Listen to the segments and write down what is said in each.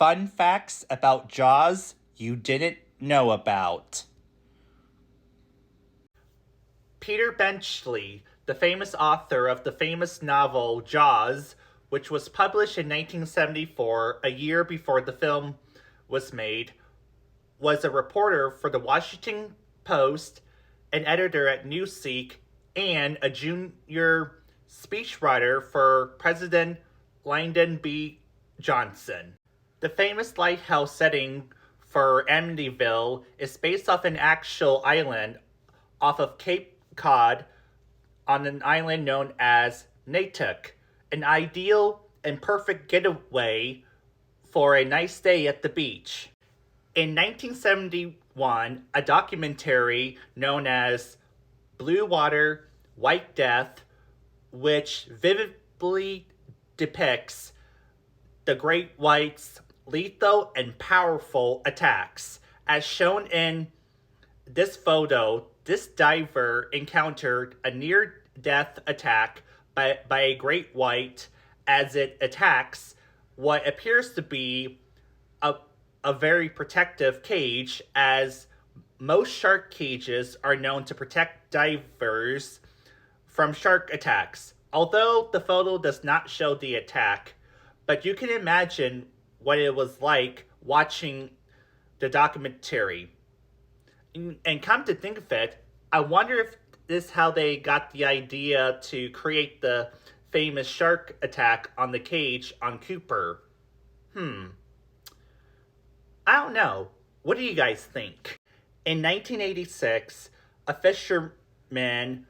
fun facts about Jaws you didn't know about. Peter Benchley, the famous author of the famous novel Jaws, which was published in 1974, a year before the film was made, was a reporter for the Washington Post, an editor at Newsweek, and a junior speechwriter for President Lyndon B. Johnson. The famous lighthouse setting for Amityville is based off an actual island off of Cape Cod on an island known as Natick, an ideal and perfect getaway for a nice day at the beach. In 1971, a documentary known as Blue Water, White Death, which vividly depicts the great whites' lethal and powerful attacks. As shown in this photo, this diver encountered a near-death attack by a great white as it attacks what appears to be a very protective cage, as most shark cages are known to protect divers from shark attacks. Although the photo does not show the attack, but you can imagine what it was like watching the documentary. And come to think of it, I wonder if this is how they got the idea to create the famous shark attack on the cage on Cooper. I don't know. What do you guys think? In 1986, a fisherman,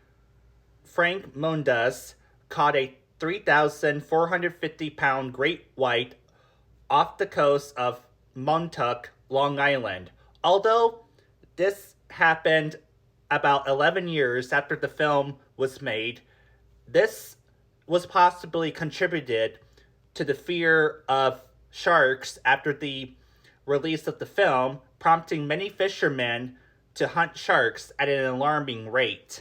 Frank Mundus, caught a 3,450-pound great white off the coast of Montauk, Long Island. Although this happened about 11 years after the film was made, this was possibly contributed to the fear of sharks after the release of the film, prompting many fishermen to hunt sharks at an alarming rate.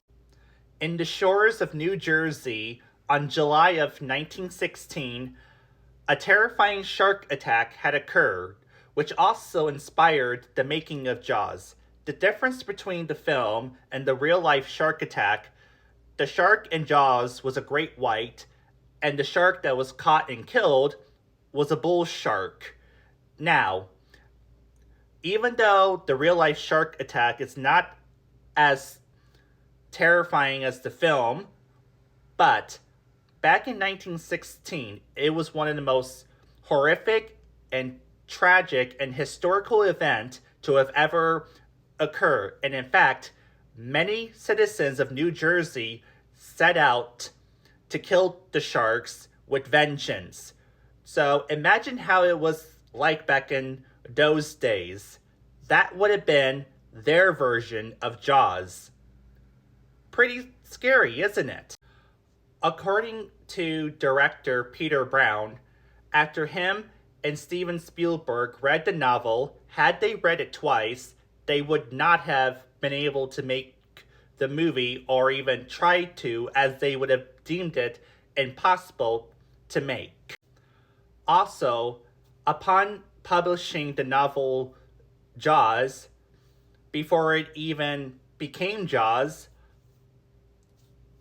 In the shores of New Jersey, on July of 1916, a terrifying shark attack had occurred, which also inspired the making of Jaws. The difference between the film and the real-life shark attack, the shark in Jaws was a great white, and the shark that was caught and killed was a bull shark. Now, even though the real-life shark attack is not as terrifying as the film, but back in 1916, it was one of the most horrific and tragic and historical event to have ever occurred. And in fact, many citizens of New Jersey set out to kill the sharks with vengeance. So imagine how it was like back in those days. That would have been their version of Jaws. Pretty scary, isn't it? According to director Peter Brown, after him and Steven Spielberg read the novel, had they read it twice, they would not have been able to make the movie or even try to, as they would have deemed it impossible to make. Also, upon publishing the novel Jaws, before it even became Jaws,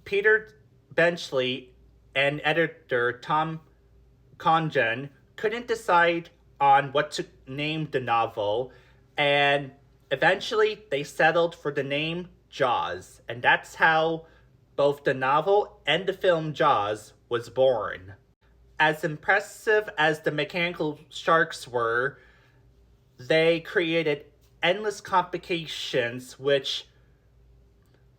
Peter Benchley and editor Tom Congdon couldn't decide on what to name the novel, and eventually they settled for the name Jaws, and that's how both the novel and the film Jaws was born. As impressive as the mechanical sharks were, they created endless complications which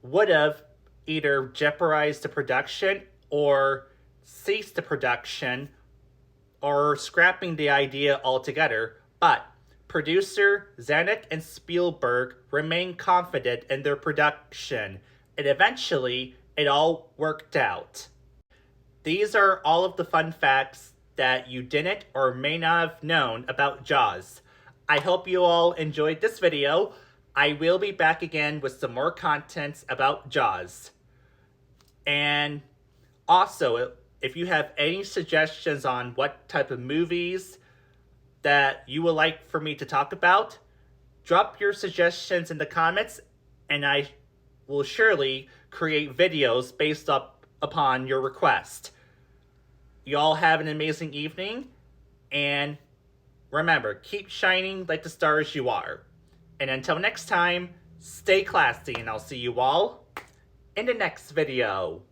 would have either jeopardized the production or ceased the production or scrapping the idea altogether. But producer Zanuck and Spielberg remained confident in their production, and eventually it all worked out. These are all of the fun facts that you didn't or may not have known about Jaws. I hope you all enjoyed this video. I will be back again with some more content about Jaws. And also, if you have any suggestions on what type of movies that you would like for me to talk about, drop your suggestions in the comments, and I will surely create videos based upon your request. You all have an amazing evening, and remember, keep shining like the stars you are. And until next time, stay classy, and I'll see you all in the next video.